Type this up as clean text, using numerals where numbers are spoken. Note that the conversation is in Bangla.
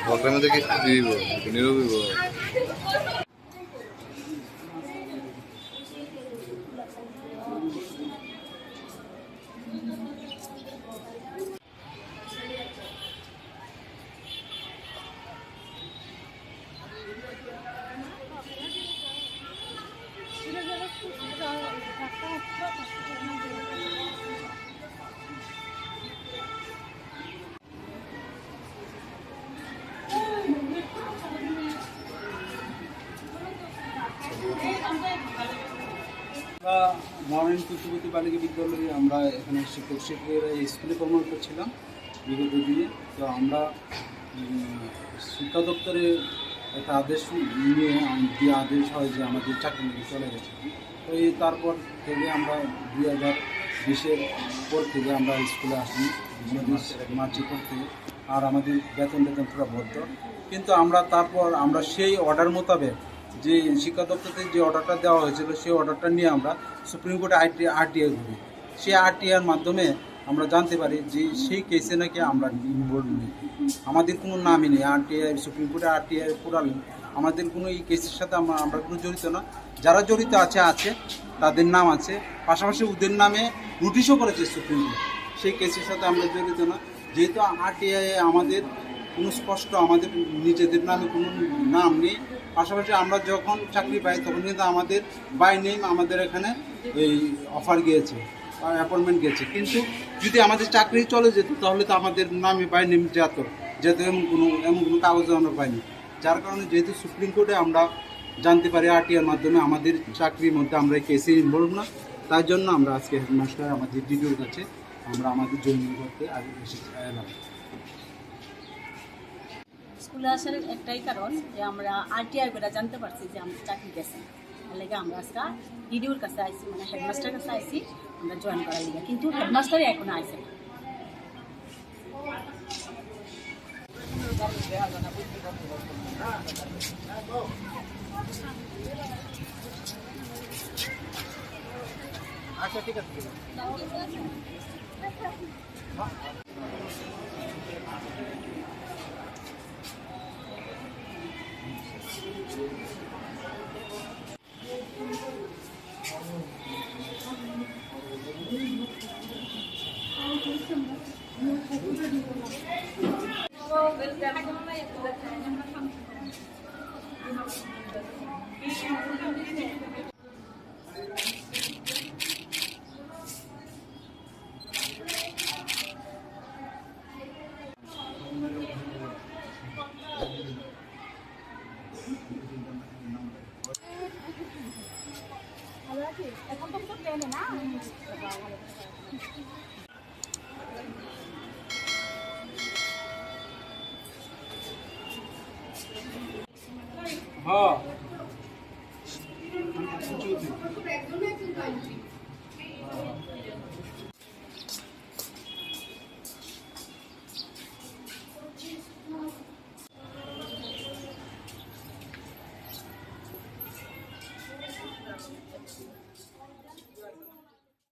ঘরের মধ্যে কি দিব নিরবিব মহারানী তুলসীবতী বালিকা বিদ্যালয়ে আমরা এখানে শিক্ষক শিক্ষিকারা স্কুলে কর্মরত ছিলাম বিগত দিনে। তো আমরা শিক্ষা দপ্তরে একটা আদেশ নিয়ে যে আদেশ হয় যে আমাদের চাকরি নিয়ে চলে গেছে। তো এই তারপর থেকে আমরা 2020-এর পর থেকে আমরা স্কুলে আসি মার্চের পর থেকে। আর আমাদের বেতন পুরো বদ্ধ। কিন্তু আমরা সেই অর্ডার মোতাবেক যে শিক্ষা দপ্তর থেকে যে অর্ডারটা দেওয়া হয়েছিল সেই অর্ডারটা নিয়ে আমরা সুপ্রিম কোর্টে আরটিআই করি। সেই আরটিআইয়ের মাধ্যমে আমরা জানতে পারি যে সেই কেসে নাকি আমরা ইনভলভ নেই, আমাদের কোনো নামই নেই। আরটিআই সুপ্রিম কোর্টে আরটিআই পুরাল আমাদের কোনো এই কেসের সাথে আমরা কোনো জড়িত না। যারা জড়িত আছে তাদের নাম আছে, পাশাপাশি ওদের নামে নোটিশও করেছে সুপ্রিম কোর্ট। সেই কেসের সাথে আমরা জড়িত না, যেহেতু আরটিআই আমাদের কোনো স্পষ্ট আমাদের নিজেদের নামে কোনো নাম নেই। পাশাপাশি আমরা যখন চাকরি পাই তখন কিন্তু আমাদের বাই নেম আমাদের এখানে এই অফার গিয়েছে, অ্যাপয়েন্টমেন্ট গিয়েছে। কিন্তু যদি আমাদের চাকরি চলে যেত তাহলে তো আমাদের নামে বাই নেম যেত এমন কোনো কাগজ আমরা পাইনি। যার কারণে যেহেতু সুপ্রিম কোর্টে আমরা জানতে পারি আরটিআইয়ের মাধ্যমে আমাদের চাকরির মধ্যে আমরা কেসে ইনভলভ না, তার জন্য আমরা আজকে হেডমাস্টার আমাদের ডিডিওর কাছে আমরা আমাদের জয়েন করতে এলাম। স্কুলে আসার একটাই কারণ যে আমরা আরটিআই করে জানতে পারছি যে আমরা চাকরি গেছি, তার লেগে আমরা আজকে ডিডিওর কাছে আইসি, মানে হেডমাস্টার কাছে আইসি আমরা জয়েন করার লেগে। কিন্তু হেডমাস্টারই এখনো আইসে না। আচ্ছা ঠিক আছে। হ্যাঁ